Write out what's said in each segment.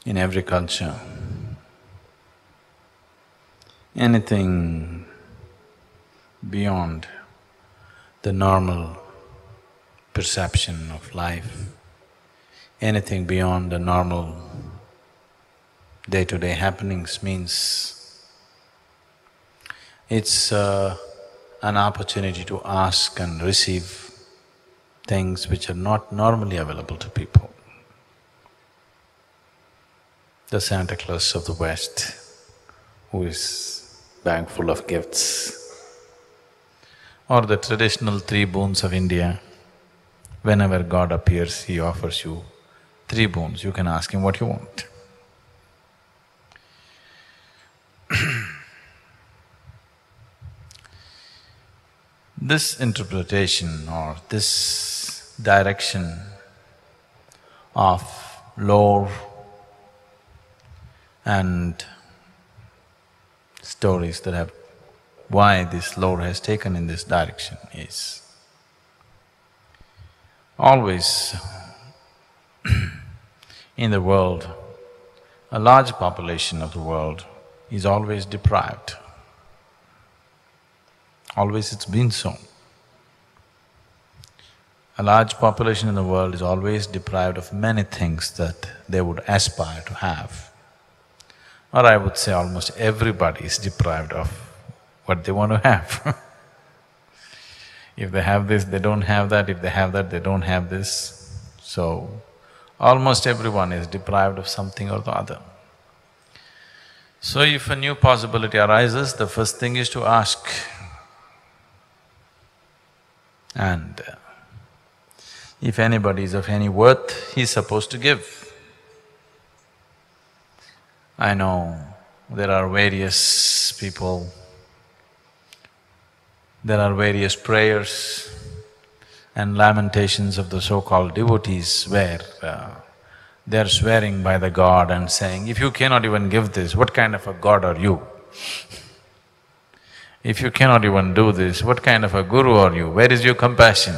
in every culture, anything beyond the normal perception of life, anything beyond the normal day-to-day happenings means it's an opportunity to ask and receive things which are not normally available to people. The Santa Claus of the West, who is bag full of gifts, or the traditional three boons of India. Whenever God appears, he offers you three boons, you can ask him what you want. This interpretation or this direction of lore and stories that have… why this lore has taken in this direction is always in the world, a large population of the world is always deprived. Always it's been so. A large population in the world is always deprived of many things that they would aspire to have. Or I would say almost everybody is deprived of what they want to have. If they have this, they don't have that, if they have that, they don't have this. So, almost everyone is deprived of something or the other. So if a new possibility arises, the first thing is to ask. And if anybody is of any worth, he's supposed to give. I know there are various people, there are various prayers and lamentations of the so-called devotees where they're swearing by the god and saying, if you cannot even give this, what kind of a god are you? If you cannot even do this, what kind of a guru are you? Where is your compassion?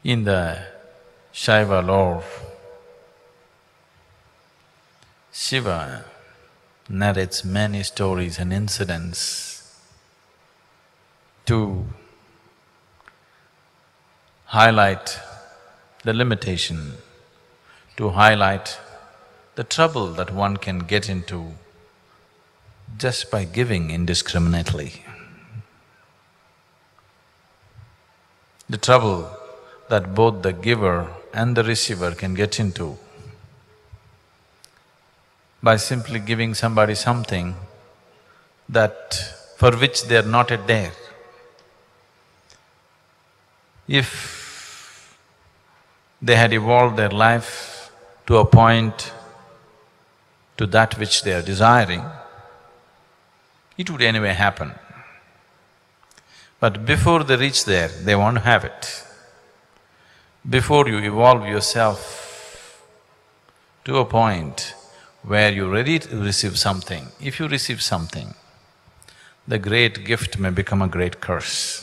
In the Shaiva lore, Shiva narrates many stories and incidents to highlight the limitation, to highlight the trouble that one can get into just by giving indiscriminately. The trouble that both the giver and the receiver can get into by simply giving somebody something that… for which they are not yet there. If they had evolved their life to a point, to that which they are desiring, it would anyway happen. But before they reach there, they want to have it. Before you evolve yourself to a point where you're ready to receive something, if you receive something, the great gift may become a great curse.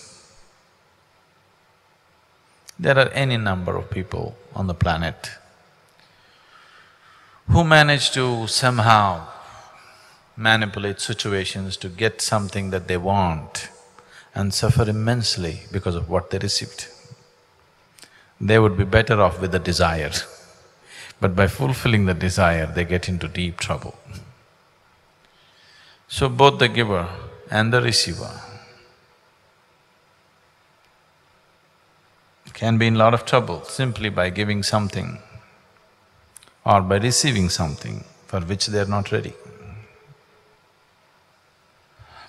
There are any number of people on the planet who manage to somehow manipulate situations to get something that they want and suffer immensely because of what they received. They would be better off with the desire, but by fulfilling the desire, they get into deep trouble. So both the giver and the receiver can be in a lot of trouble simply by giving something or by receiving something for which they are not ready.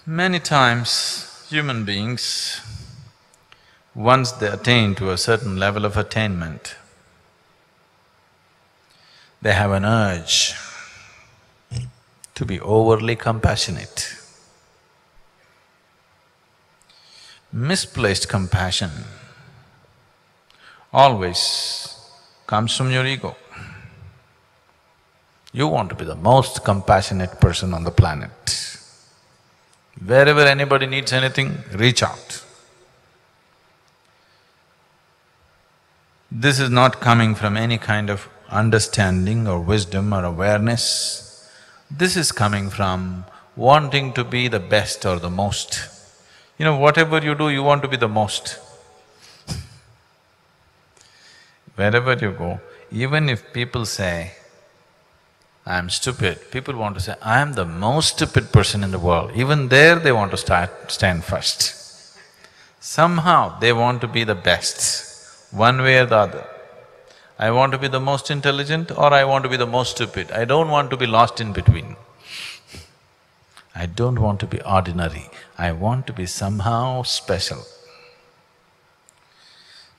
Many times, human beings, once they attain to a certain level of attainment, they have an urge to be overly compassionate. Misplaced compassion always comes from your ego. You want to be the most compassionate person on the planet. Wherever anybody needs anything, reach out. This is not coming from any kind of understanding or wisdom or awareness. This is coming from wanting to be the best or the most. You know, whatever you do, you want to be the most. Wherever you go, even if people say, I'm stupid, people want to say, I am the most stupid person in the world. Even there they want to stand first. Somehow they want to be the best, one way or the other. I want to be the most intelligent or I want to be the most stupid. I don't want to be lost in between. I don't want to be ordinary, I want to be somehow special.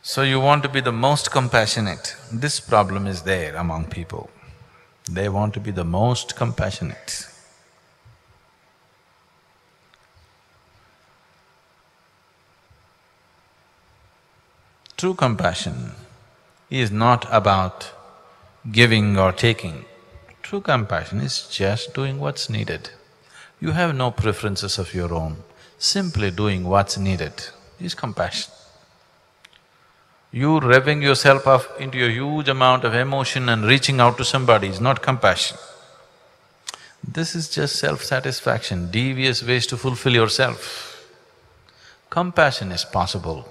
So you want to be the most compassionate. This problem is there among people. They want to be the most compassionate. True compassion is not about giving or taking. True compassion is just doing what's needed. You have no preferences of your own, simply doing what's needed is compassion. You revving yourself up into a huge amount of emotion and reaching out to somebody is not compassion. This is just self-satisfaction, devious ways to fulfill yourself. Compassion is possible.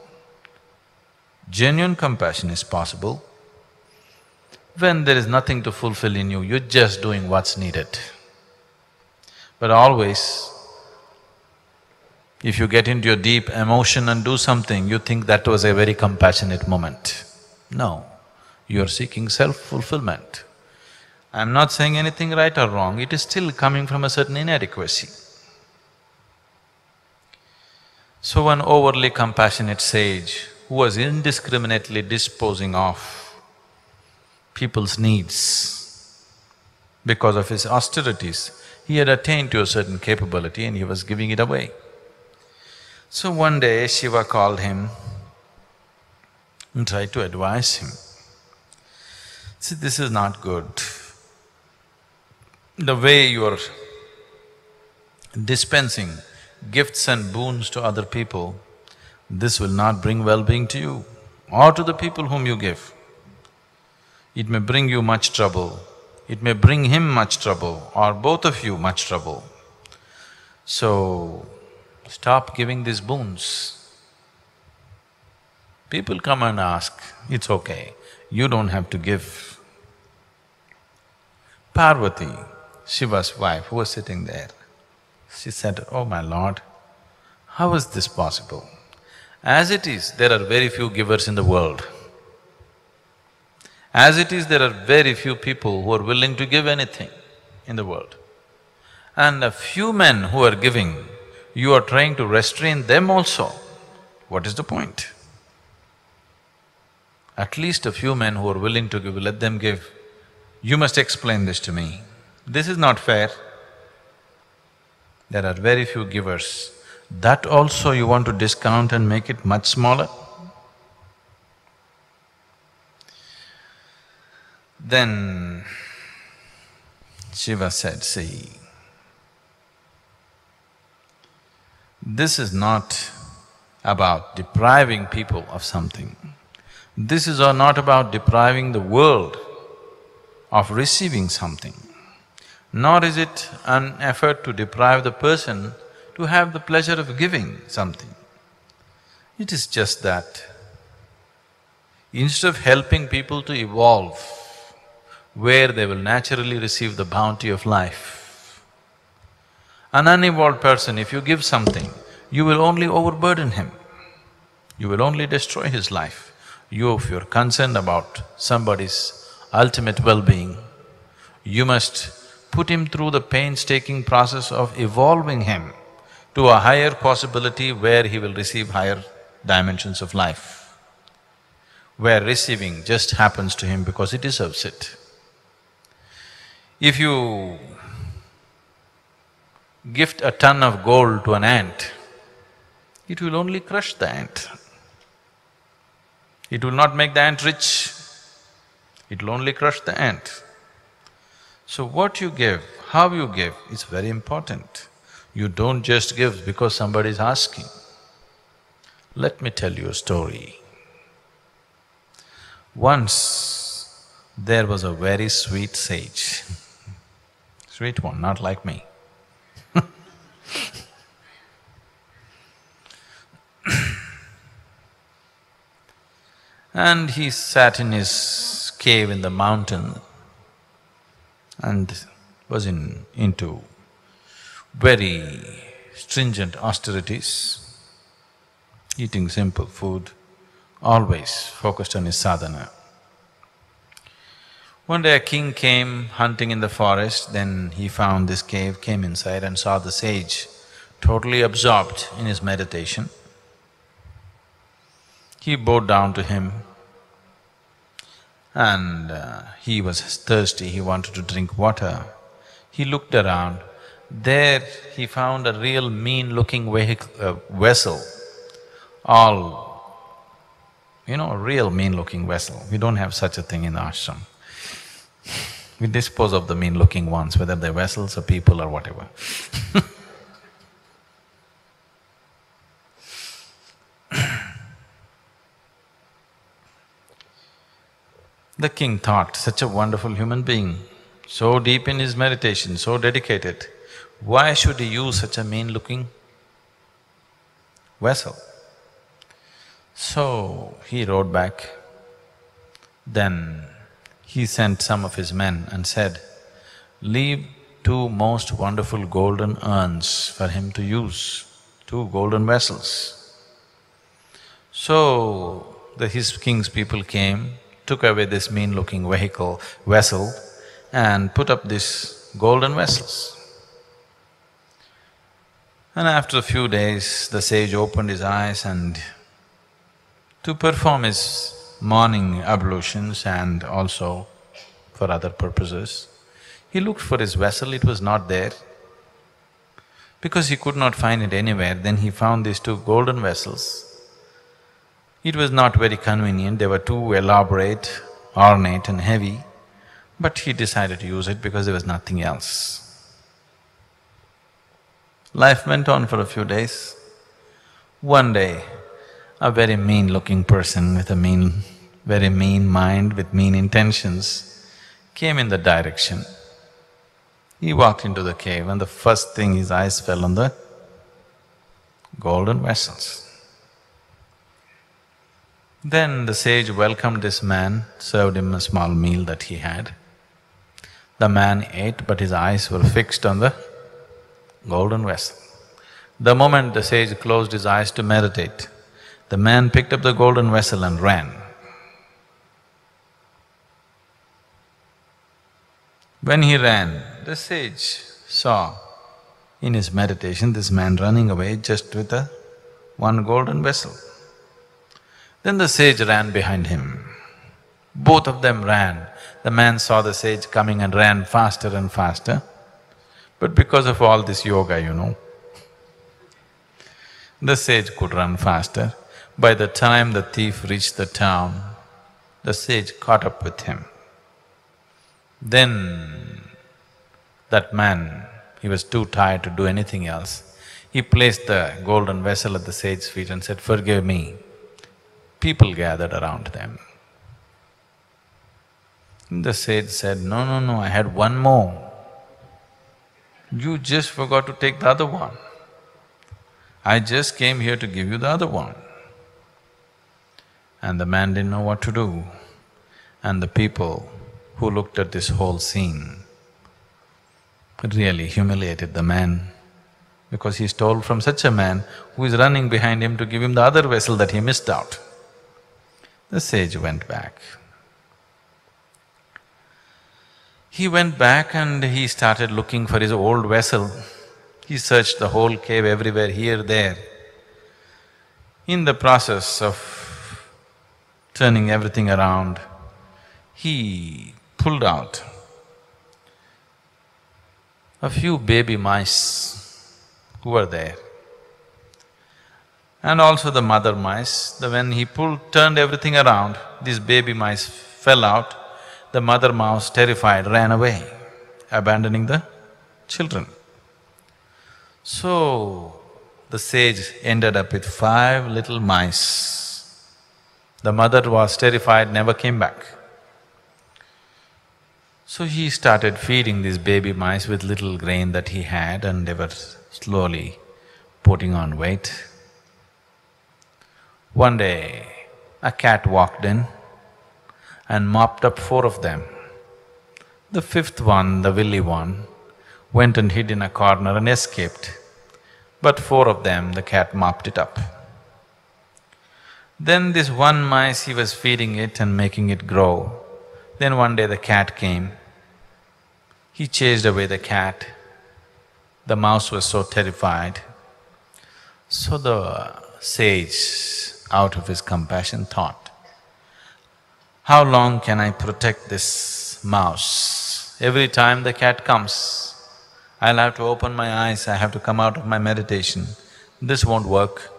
Genuine compassion is possible when there is nothing to fulfill in you, you're just doing what's needed. But always, if you get into your deep emotion and do something, you think that was a very compassionate moment. No, you're seeking self-fulfillment. I'm not saying anything right or wrong, it is still coming from a certain inadequacy. So one overly compassionate sage who was indiscriminately disposing of people's needs because of his austerities, he had attained to a certain capability and he was giving it away. So one day Shiva called him and tried to advise him. See, this is not good. The way you are dispensing gifts and boons to other people, this will not bring well-being to you or to the people whom you give. It may bring you much trouble, it may bring him much trouble or both of you much trouble. So, stop giving these boons. People come and ask, it's okay, you don't have to give. Parvati, Shiva's wife, who was sitting there, she said, oh my lord, how is this possible? As it is, there are very few givers in the world. As it is, there are very few people who are willing to give anything in the world. And a few men who are giving, you are trying to restrain them also. What is the point? At least a few men who are willing to give, let them give. You must explain this to me. This is not fair. There are very few givers. That also you want to discount and make it much smaller? Then Shiva said, see, this is not about depriving people of something. This is not about depriving the world of receiving something, nor is it an effort to deprive the person to have the pleasure of giving something. It is just that instead of helping people to evolve where they will naturally receive the bounty of life, an unevolved person, if you give something, you will only overburden him, you will only destroy his life. If you're concerned about somebody's ultimate well-being, you must put him through the painstaking process of evolving him to a higher possibility where he will receive higher dimensions of life, where receiving just happens to him because he deserves it. If you gift a ton of gold to an ant, it will only crush the ant. It will not make the ant rich, it will only crush the ant. So what you give, how you give is very important. You don't just give because somebody is asking. Let me tell you a story. Once there was a very sweet sage, sweet one, not like me. And he sat in his cave in the mountain and was into very stringent austerities, eating simple food, always focused on his sadhana. One day a king came hunting in the forest, then he found this cave, came inside and saw the sage totally absorbed in his meditation. He bowed down to him and he was thirsty, he wanted to drink water. He looked around, there he found a real mean-looking vessel, a real mean-looking vessel. We don't have such a thing in the ashram. We dispose of the mean-looking ones, whether they're vessels or people or whatever. The king thought, such a wonderful human being, so deep in his meditation, so dedicated, why should he use such a mean-looking vessel? So he rode back. Then he sent some of his men and said, leave two most wonderful golden urns for him to use, two golden vessels. So his king's people came, took away this mean-looking vessel and put up these golden vessels. And after a few days, the sage opened his eyes and to perform his morning ablutions and also for other purposes, he looked for his vessel, it was not there. Because he could not find it anywhere, then he found these two golden vessels. It was not very convenient, they were too elaborate, ornate and heavy, but he decided to use it because there was nothing else. Life went on for a few days. One day, a very mean-looking person with a very mean mind, with mean intentions, came in the direction. He walked into the cave and the first thing his eyes fell on the golden vessels. Then the sage welcomed this man, served him a small meal that he had. The man ate, but his eyes were fixed on the golden vessel. The moment the sage closed his eyes to meditate, the man picked up the golden vessel and ran. When he ran, the sage saw in his meditation this man running away just with one golden vessel. Then the sage ran behind him. Both of them ran. The man saw the sage coming and ran faster and faster. But because of all this yoga, the sage could run faster. By the time the thief reached the town, the sage caught up with him. Then that man, he was too tired to do anything else. He placed the golden vessel at the sage's feet and said, "Forgive me." People gathered around them. The sage said, No, I had one more. You just forgot to take the other one. I just came here to give you the other one." And the man didn't know what to do. And the people who looked at this whole scene really humiliated the man, because he stole from such a man who is running behind him to give him the other vessel that he missed out. The sage went back. He went back and he started looking for his old vessel. He searched the whole cave everywhere, here, there. In the process of turning everything around, he pulled out a few baby mice who were there, and also the mother mice. When he turned everything around, these baby mice fell out. The mother mouse, terrified, ran away, abandoning the children. So, the sage ended up with 5 little mice. The mother was terrified, never came back. So he started feeding these baby mice with little grain that he had, and they were slowly putting on weight. One day, a cat walked in and mopped up 4 of them. The 5th one, the willy one, went and hid in a corner and escaped. But 4 of them, the cat mopped it up. Then this one mice, he was feeding it and making it grow. Then one day the cat came. He chased away the cat. The mouse was so terrified. So the sage, out of his compassion, thought, how long can I protect this mouse? Every time the cat comes, I'll have to open my eyes, I have to come out of my meditation. This won't work.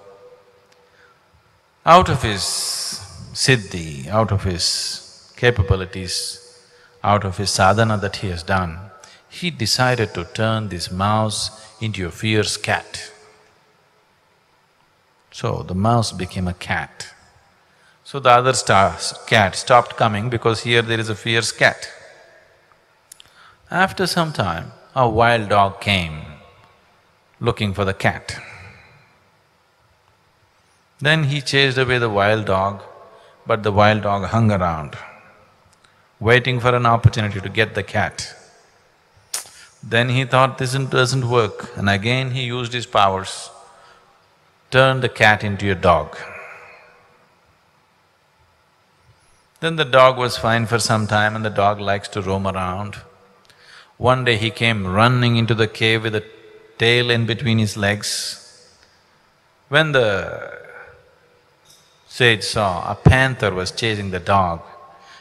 Out of his siddhi, out of his capabilities, out of his sadhana that he has done, he decided to turn this mouse into a fierce cat. So the mouse became a cat. So the other cat stopped coming because here there is a fierce cat. After some time, a wild dog came looking for the cat. Then he chased away the wild dog, but the wild dog hung around, waiting for an opportunity to get the cat. Then he thought this doesn't work, and again he used his powers, turned the cat into a dog. Then the dog was fine for some time, and the dog likes to roam around. One day he came running into the cave with a tail in between his legs. When the sage saw a panther was chasing the dog,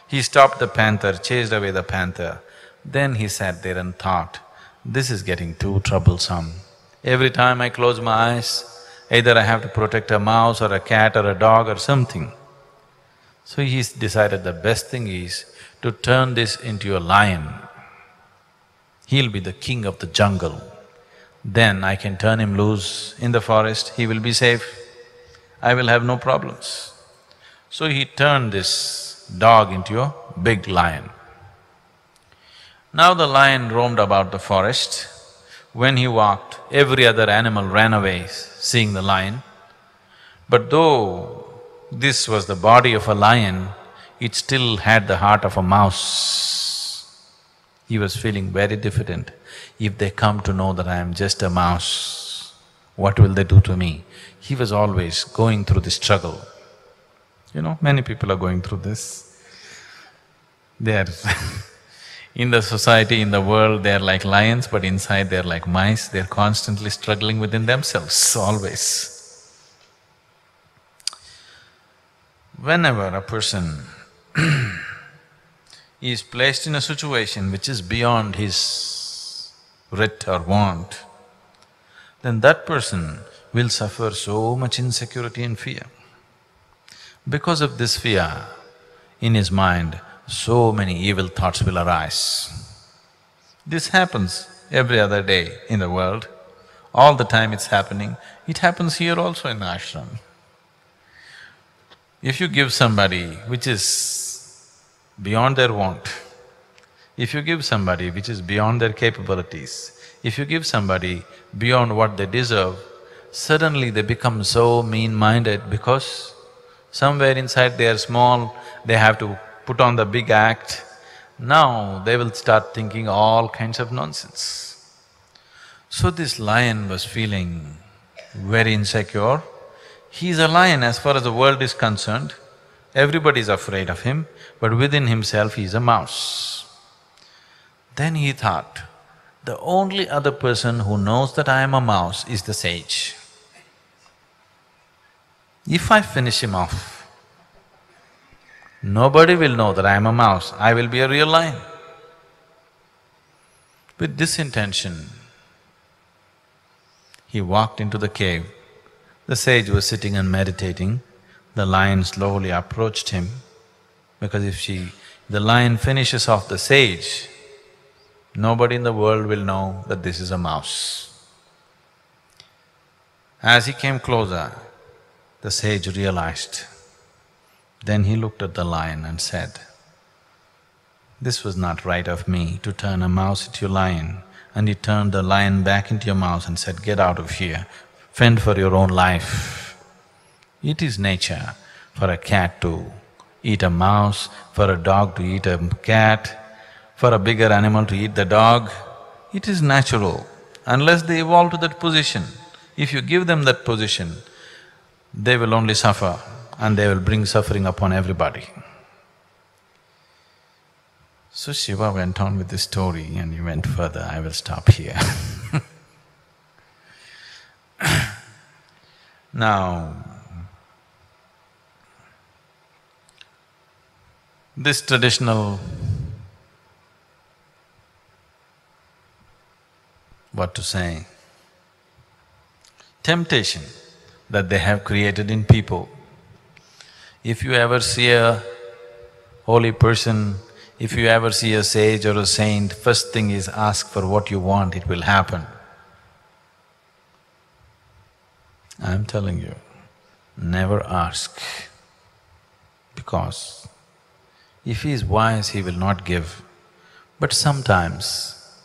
he stopped the panther, chased away the panther. Then he sat there and thought, this is getting too troublesome. Every time I close my eyes, either I have to protect a mouse or a cat or a dog or something. So he decided the best thing is to turn this into a lion. He'll be the king of the jungle. Then I can turn him loose in the forest, he will be safe. I will have no problems. So he turned this dog into a big lion. Now the lion roamed about the forest. When he walked, every other animal ran away seeing the lion. But though this was the body of a lion, it still had the heart of a mouse. He was feeling very diffident. If they come to know that I am just a mouse, what will they do to me? He was always going through this struggle. You know, many people are going through this. They are in the society, in the world, they are like lions, but inside they are like mice, they are constantly struggling within themselves, always. Whenever a person is placed in a situation which is beyond his writ or want, then that person will suffer so much insecurity and fear. Because of this fear, in his mind, so many evil thoughts will arise. This happens every other day in the world, all the time it's happening. It happens here also in the ashram. If you give somebody which is beyond their want, if you give somebody which is beyond their capabilities, if you give somebody beyond what they deserve, suddenly they become so mean-minded because somewhere inside they are small, they have to put on the big act. Now they will start thinking all kinds of nonsense. So this lion was feeling very insecure. He is a lion as far as the world is concerned, everybody is afraid of him, but within himself he is a mouse. Then he thought, the only other person who knows that I am a mouse is the sage. If I finish him off, nobody will know that I am a mouse, I will be a real lion. With this intention, he walked into the cave. The sage was sitting and meditating. The lion slowly approached him, because if the lion finishes off the sage, nobody in the world will know that this is a mouse. As he came closer, the sage realized. Then he looked at the lion and said, This was not right of me to turn a mouse into a lion, and you turned the lion back into your mouse and said, get out of here, fend for your own life. It is nature for a cat to eat a mouse, for a dog to eat a cat, for a bigger animal to eat the dog. It is natural, unless they evolve to that position. If you give them that position, they will only suffer and they will bring suffering upon everybody. So Shiva went on with this story and he went further. I will stop here. Now, this traditional, what to say, temptation that they have created in people. If you ever see a holy person, if you ever see a sage or a saint, first thing is ask for what you want, it will happen. I'm telling you, never ask, because if he is wise, he will not give. But sometimes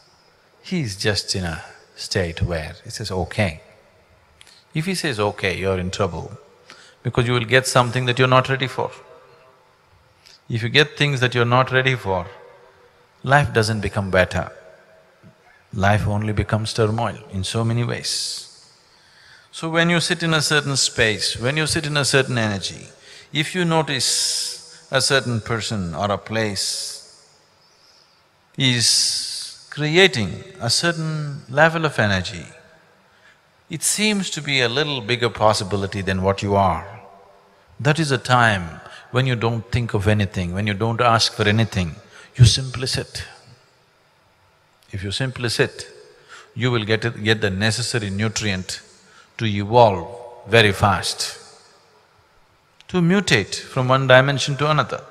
he is just in a state where he says, okay. If he says, okay, you're in trouble, because you will get something that you're not ready for. If you get things that you're not ready for, life doesn't become better. Life only becomes turmoil in so many ways. So when you sit in a certain space, when you sit in a certain energy, if you notice a certain person or a place is creating a certain level of energy, it seems to be a little bigger possibility than what you are. That is a time when you don't think of anything, when you don't ask for anything, you simply sit. If you simply sit, you will get the necessary nutrient to evolve very fast, to mutate from one dimension to another.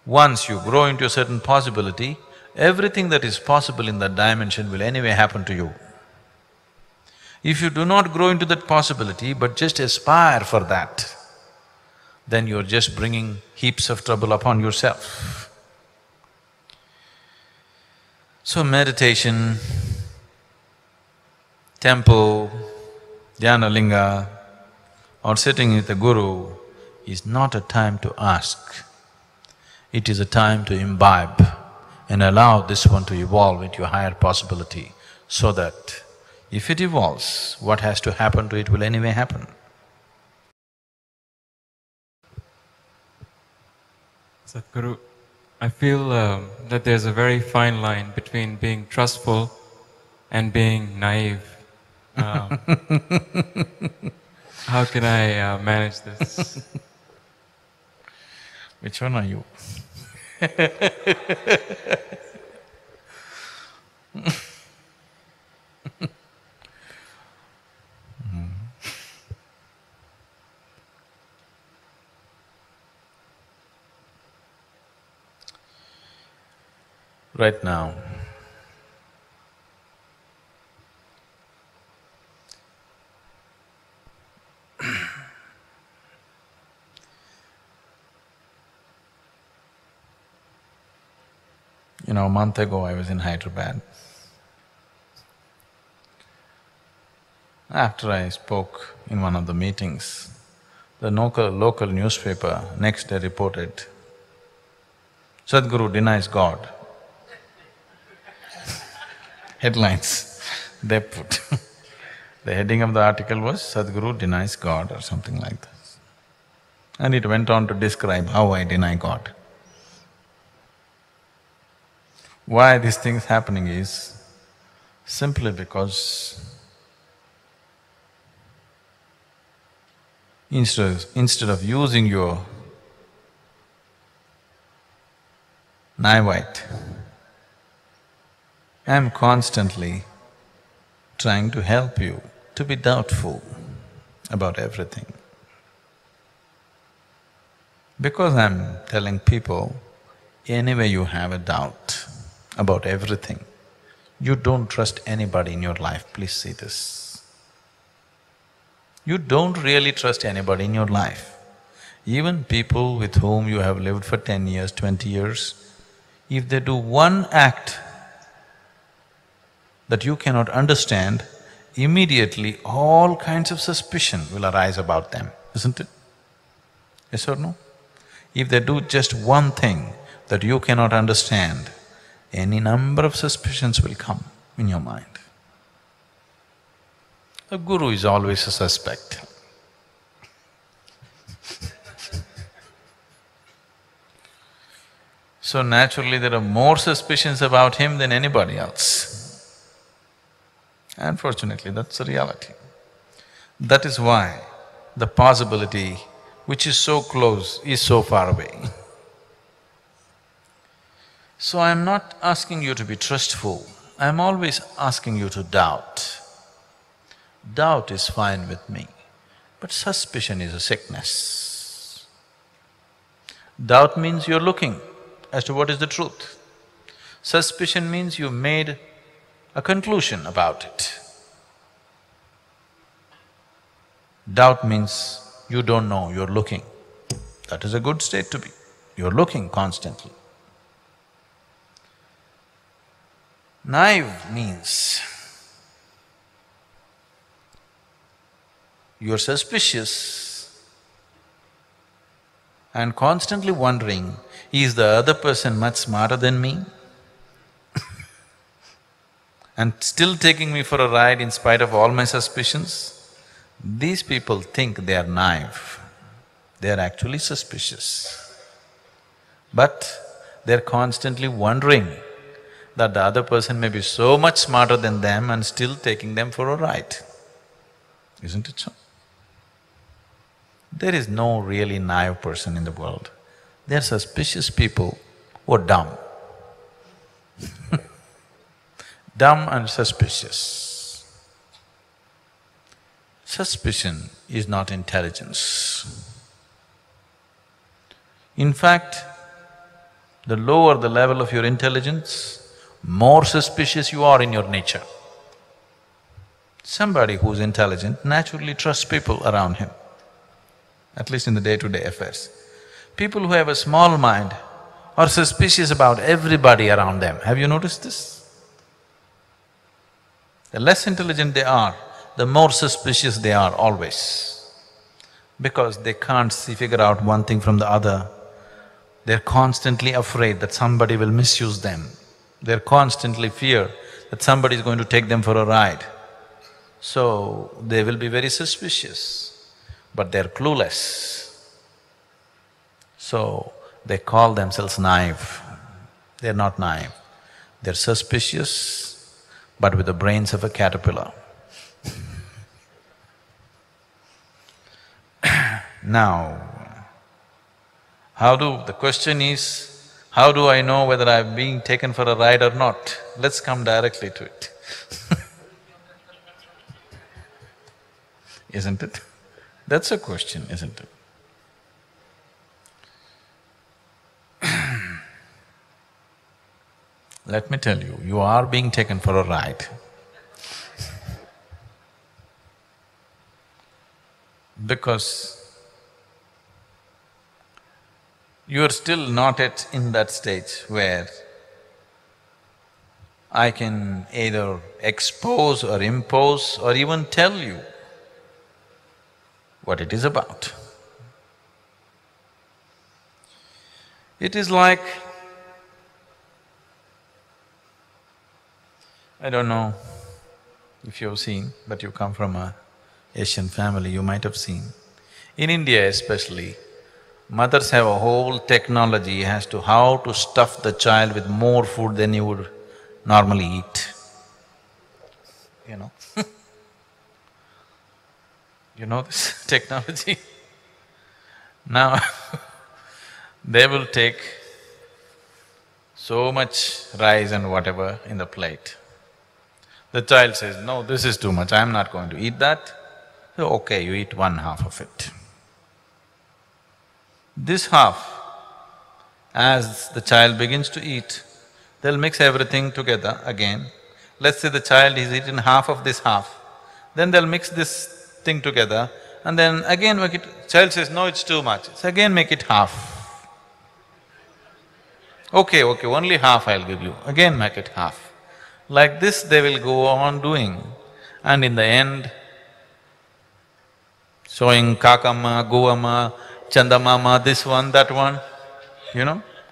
Once you grow into a certain possibility, everything that is possible in that dimension will anyway happen to you. If you do not grow into that possibility but just aspire for that, then you're just bringing heaps of trouble upon yourself. So meditation, temple, dhyana linga, or sitting with the guru is not a time to ask. It is a time to imbibe and allow this one to evolve into a higher possibility, so that if it evolves, what has to happen to it will anyway happen. Sadhguru, I feel that there's a very fine line between being trustful and being naive. How can I manage this? Which one are you? Right now, a month ago I was in Hyderabad. After I spoke in one of the meetings, the local newspaper next day reported, Sadhguru denies God. Headlines they put. The heading of the article was, Sadhguru denies God or something like this. And it went on to describe how I deny God. Why this thing's happening is simply because instead of using your naivete, I'm constantly trying to help you to be doubtful about everything. Because I'm telling people, anyway you have a doubt about everything, you don't trust anybody in your life, please see this. You don't really trust anybody in your life. Even people with whom you have lived for 10 years, 20 years, If they do one act that you cannot understand, immediately all kinds of suspicion will arise about them, isn't it? Yes or no? If they do just one thing that you cannot understand, any number of suspicions will come in your mind. A guru is always a suspect. So naturally there are more suspicions about him than anybody else. Unfortunately, that's the reality. That is why the possibility which is so close is so far away. So I'm not asking you to be trustful, I'm always asking you to doubt. Doubt is fine with me, but suspicion is a sickness. Doubt means you're looking as to what is the truth. Suspicion means you made a conclusion about it. Doubt means you don't know, you're looking. That is a good state to be. You're looking constantly. Naive means you're suspicious and constantly wondering, is the other person much smarter than me? And still taking me for a ride in spite of all my suspicions? These people think they are naive, they are actually suspicious. But they're constantly wondering that the other person may be so much smarter than them and still taking them for a ride. Isn't it so? There is no really naive person in the world. They are suspicious people who are dumb. Dumb and suspicious. Suspicion is not intelligence. In fact, the lower the level of your intelligence, more suspicious you are in your nature. Somebody who's intelligent naturally trusts people around him, at least in the day-to-day affairs. People who have a small mind are suspicious about everybody around them. Have you noticed this? The less intelligent they are, the more suspicious they are always. Because they can't figure out one thing from the other. They're constantly afraid that somebody will misuse them. They're constantly fear that somebody is going to take them for a ride. So, they will be very suspicious, but they're clueless. So, they call themselves naive. They're not naive. They're suspicious, but with the brains of a caterpillar. Now, the question is, how do I know whether I'm being taken for a ride or not? Let's come directly to it. Isn't it? That's a question, isn't it? Let me tell you, you are being taken for a ride. Because you are still not yet in that stage where I can either expose or impose or even tell you what it is about. It is like, I don't know if you've seen, but you come from a Asian family, you might have seen. In India especially, mothers have a whole technology as to how to stuff the child with more food than you would normally eat, you know. You know this technology? Now, they will take so much rice and whatever in the plate. The child says, no, this is too much, I'm not going to eat that. So, okay, you eat one half of it. This half, as the child begins to eat, they'll mix everything together again. Let's say the child has eaten half of this half, then they'll mix this thing together and then again make it… Child says, no, it's too much, so again make it half. Okay, okay, only half I'll give you, again make it half. Like this they will go on doing, and in the end, showing Kakama, Govama, Chandamama, this one, that one,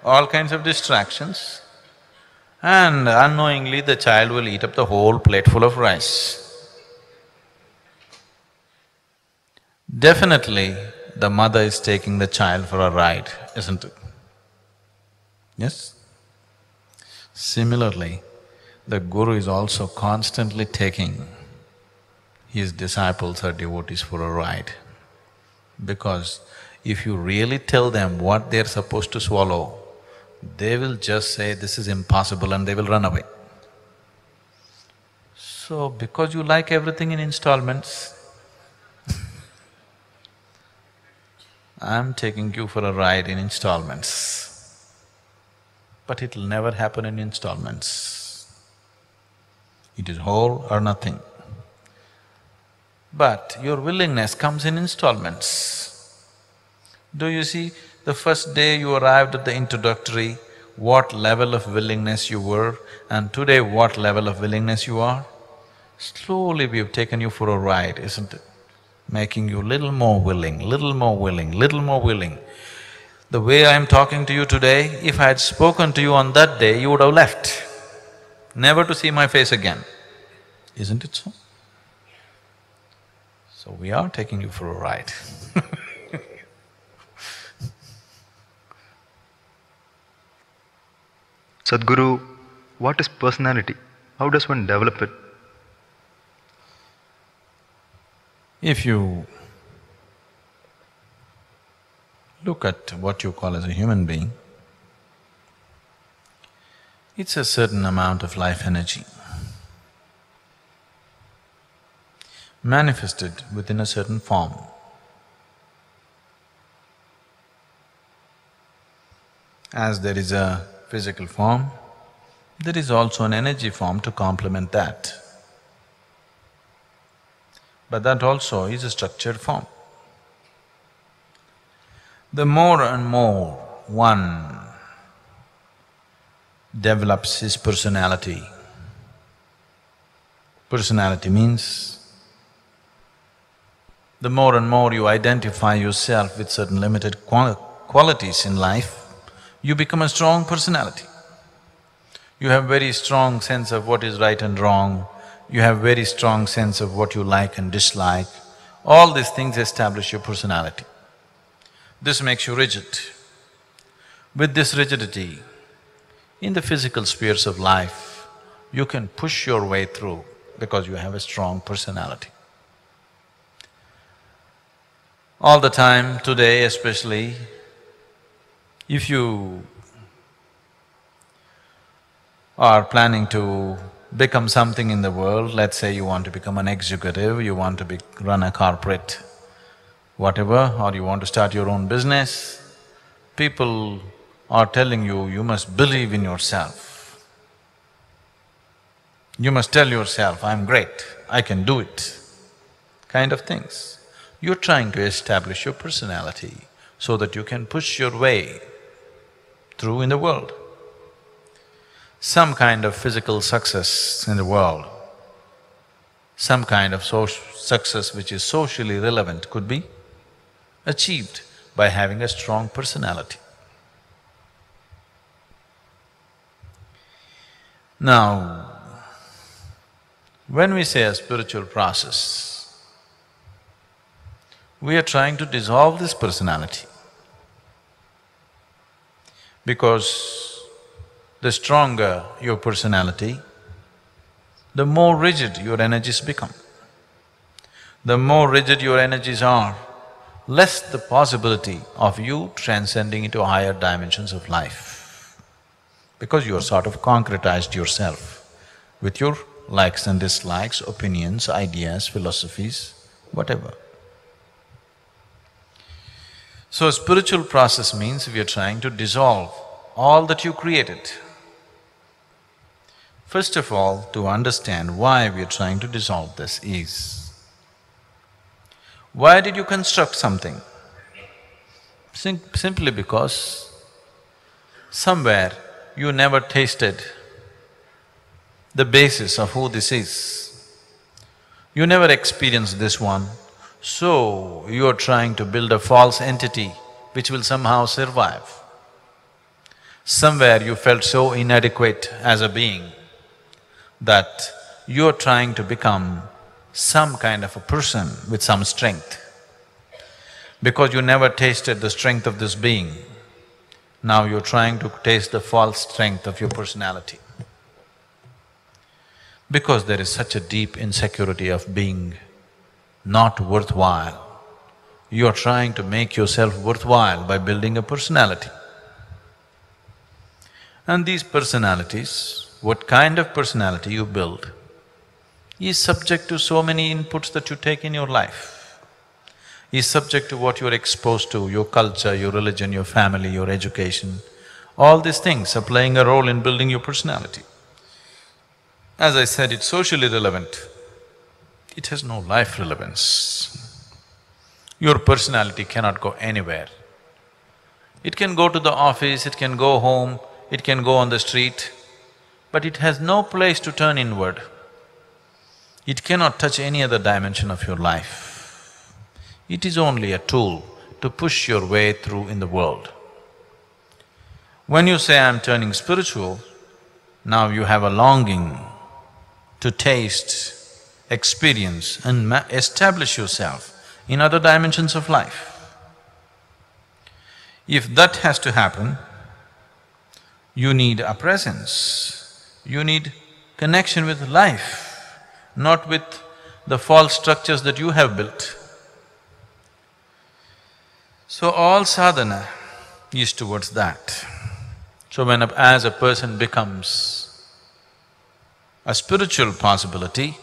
all kinds of distractions. And unknowingly the child will eat up the whole plate full of rice. Definitely, the mother is taking the child for a ride, isn't it? Yes? Similarly, the Guru is also constantly taking his disciples or devotees for a ride. Because if you really tell them what they're supposed to swallow, they will just say, this is impossible, and they will run away. So, because you like everything in installments, I'm taking you for a ride in installments. But it'll never happen in installments. It is whole or nothing. But your willingness comes in installments. Do you see, the first day you arrived at the introductory, what level of willingness you were, and today what level of willingness you are? Slowly we've taken you for a ride, isn't it? Making you little more willing, little more willing, little more willing. The way I'm talking to you today, if I had spoken to you on that day, you would have left, never to see my face again. Isn't it so? So we are taking you for a ride. Sadhguru, what is personality? How does one develop it? If you look at what you call as a human being, it's a certain amount of life energy manifested within a certain form. As there is a physical form, there is also an energy form to complement that. But that also is a structured form. The more and more one develops his personality, personality means the more and more you identify yourself with certain limited qualities in life, you become a strong personality. You have very strong sense of what is right and wrong, you have very strong sense of what you like and dislike. All these things establish your personality. This makes you rigid. With this rigidity, in the physical spheres of life, you can push your way through because you have a strong personality. All the time, today especially, if you are planning to become something in the world, let's say you want to become an executive, you want to run a corporate whatever, or you want to start your own business, people are telling you, you must believe in yourself. You must tell yourself, I'm great, I can do it, kind of things. You're trying to establish your personality so that you can push your way through in the world. Some kind of physical success in the world, some kind of success which is socially relevant could be achieved by having a strong personality. Now, when we say a spiritual process, we are trying to dissolve this personality. Because the stronger your personality, the more rigid your energies become. The more rigid your energies are, less the possibility of you transcending into higher dimensions of life. Because you are sort of concretized yourself with your likes and dislikes, opinions, ideas, philosophies, whatever. So spiritual process means we are trying to dissolve all that you created. First of all, to understand why we are trying to dissolve this is, why did you construct something? Simply because somewhere you never tasted the basis of who this is. You never experienced this one, so you're trying to build a false entity which will somehow survive. Somewhere you felt so inadequate as a being that you're trying to become some kind of a person with some strength. Because you never tasted the strength of this being, now you're trying to taste the false strength of your personality. Because there is such a deep insecurity of being not worthwhile, you're trying to make yourself worthwhile by building a personality. And these personalities, what kind of personality you build, is subject to so many inputs that you take in your life, is subject to what you're exposed to, your culture, your religion, your family, your education. All these things are playing a role in building your personality. As I said, it's socially relevant. It has no life relevance. Your personality cannot go anywhere. It can go to the office, it can go home, it can go on the street, but it has no place to turn inward. It cannot touch any other dimension of your life. It is only a tool to push your way through in the world. When you say, I'm turning spiritual, now you have a longing to taste, experience and establish yourself in other dimensions of life. If that has to happen, you need a presence, you need connection with life, not with the false structures that you have built. So all sadhana is towards that. So as a person becomes a spiritual possibility,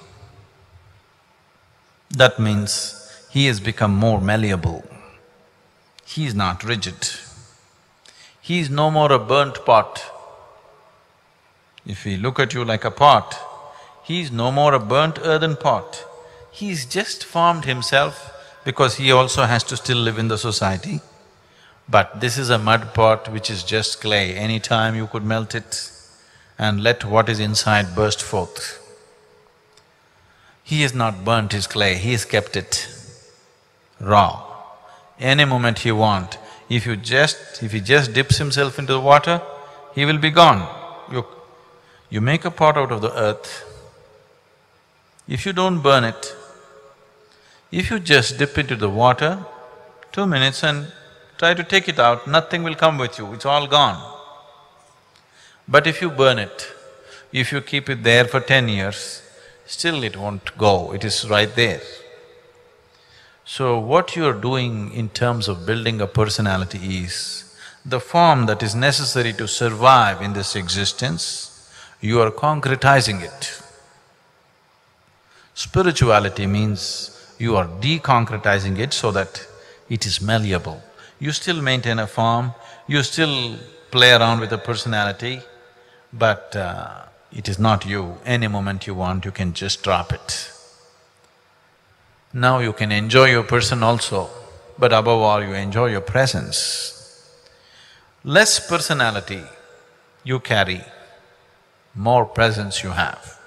that means he has become more malleable. He is not rigid. He is no more a burnt pot. If we look at you like a pot, he is no more a burnt earthen pot. He's just formed himself because he also has to still live in the society. But this is a mud pot which is just clay, any time you could melt it and let what is inside burst forth. He has not burnt his clay, he has kept it raw. Any moment he want, if he just dips himself into the water, he will be gone. You make a pot out of the earth, if you don't burn it, if you just dip into the water, 2 minutes and try to take it out, nothing will come with you, it's all gone. But if you burn it, if you keep it there for 10 years, still it won't go, it is right there. So what you're doing in terms of building a personality is the form that is necessary to survive in this existence, you are concretizing it. Spirituality means you are deconcretizing it so that it is malleable. You still maintain a form, you still play around with a personality, but it is not you. Any moment you want, you can just drop it. Now you can enjoy your person also, but above all, you enjoy your presence. Less personality you carry, more presence you have.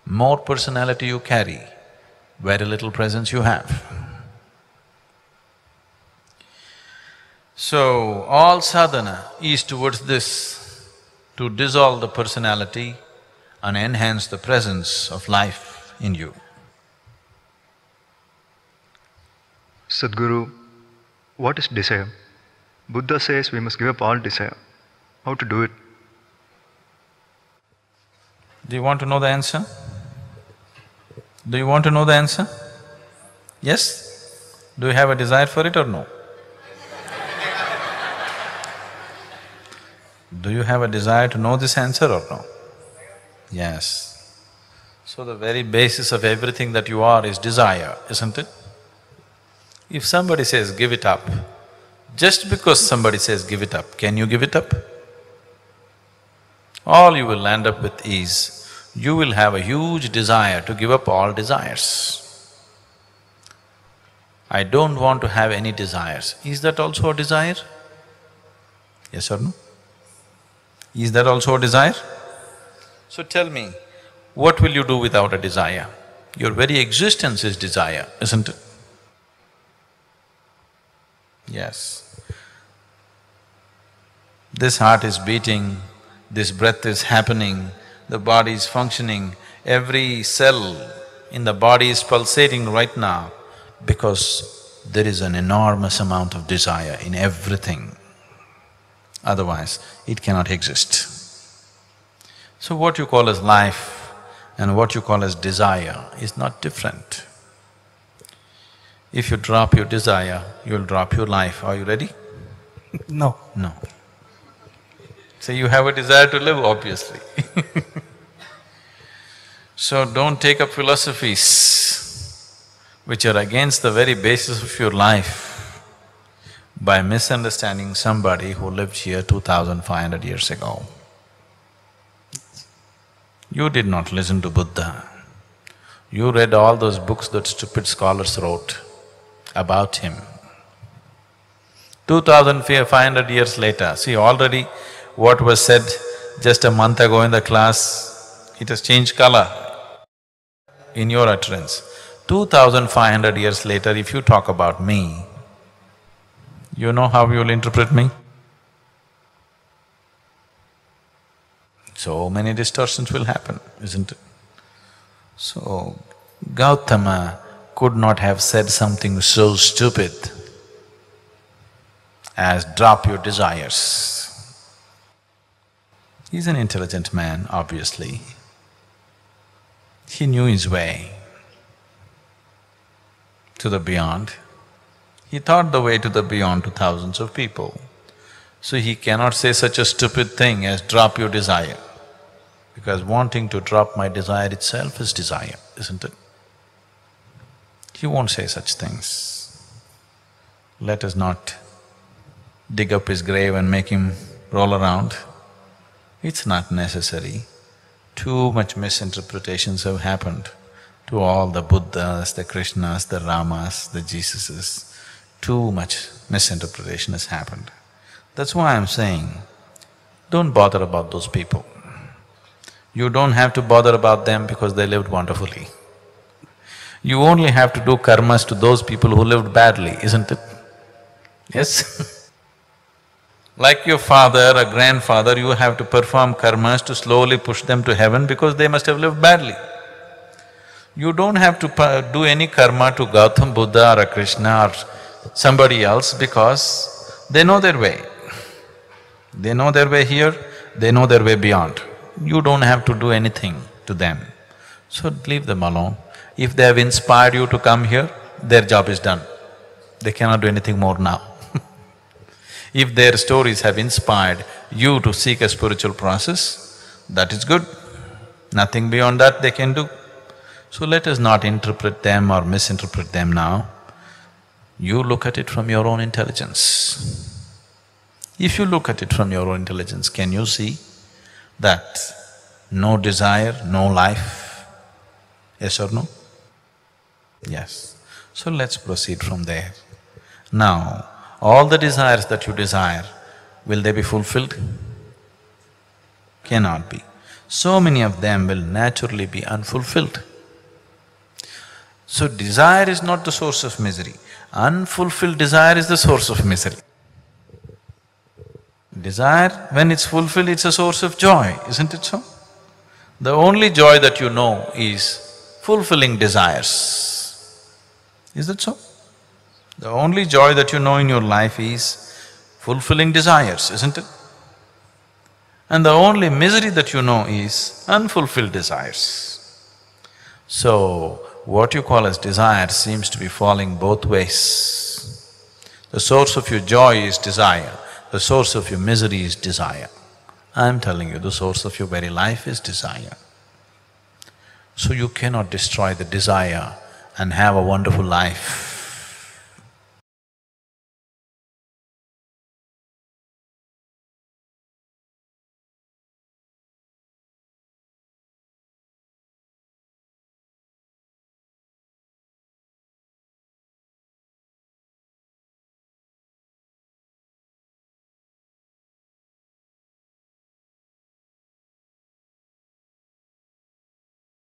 More personality you carry, very little presence you have. So, all sadhana is towards this, to dissolve the personality and enhance the presence of life in you. Sadhguru, what is desire? Buddha says we must give up all desire. How to do it? Do you want to know the answer? Do you want to know the answer? Yes? Do you have a desire for it or no? Do you have a desire to know this answer or no? Yes. So the very basis of everything that you are is desire, isn't it? If somebody says, give it up, just because somebody says, give it up, can you give it up? All you will end up with is, you will have a huge desire to give up all desires. I don't want to have any desires. Is that also a desire? Yes or no? Is that also a desire? So tell me, what will you do without a desire? Your very existence is desire, isn't it? Yes. This heart is beating, this breath is happening, the body is functioning, every cell in the body is pulsating right now because there is an enormous amount of desire in everything. Otherwise, it cannot exist. So what you call as life and what you call as desire is not different. If you drop your desire, you'll drop your life. Are you ready? No. No. So you have a desire to live, obviously. So don't take up philosophies which are against the very basis of your life by misunderstanding somebody who lived here 2,500 years ago. You did not listen to Buddha. You read all those books that stupid scholars wrote about him. 2,500 years later, see already what was said just a month ago in the class, it has changed color in your utterance. 2,500 years later, if you talk about me, you know how you'll interpret me? So many distortions will happen, isn't it? So, Gautama could not have said something so stupid as drop your desires. He's an intelligent man, obviously. He knew his way to the beyond. He taught the way to the beyond to thousands of people. So he cannot say such a stupid thing as drop your desire, because wanting to drop my desire itself is desire, isn't it? He won't say such things. Let us not dig up his grave and make him roll around. It's not necessary. Too much misinterpretations have happened to all the Buddhas, the Krishnas, the Ramas, the Jesuses. Too much misinterpretation has happened. That's why I'm saying, don't bother about those people. You don't have to bother about them because they lived wonderfully. You only have to do karmas to those people who lived badly, isn't it? Yes? Like your father or grandfather, you have to perform karmas to slowly push them to heaven because they must have lived badly. You don't have to do any karma to Gautam Buddha or a Krishna or somebody else because they know their way. They know their way here, they know their way beyond. You don't have to do anything to them. So leave them alone. If they have inspired you to come here, their job is done. They cannot do anything more now. If their stories have inspired you to seek a spiritual process, that is good. Nothing beyond that they can do. So let us not interpret them or misinterpret them now. You look at it from your own intelligence. If you look at it from your own intelligence, can you see that no desire, no life? Yes or no? Yes. So let's proceed from there. Now, all the desires that you desire, will they be fulfilled? Cannot be. So many of them will naturally be unfulfilled. So desire is not the source of misery. Unfulfilled desire is the source of misery. Desire, when it's fulfilled, it's a source of joy, isn't it so? The only joy that you know is fulfilling desires. Is that so? The only joy that you know in your life is fulfilling desires, isn't it? And the only misery that you know is unfulfilled desires. So, what you call as desire seems to be falling both ways. The source of your joy is desire, the source of your misery is desire. I'm telling you, the source of your very life is desire. So you cannot destroy the desire and have a wonderful life.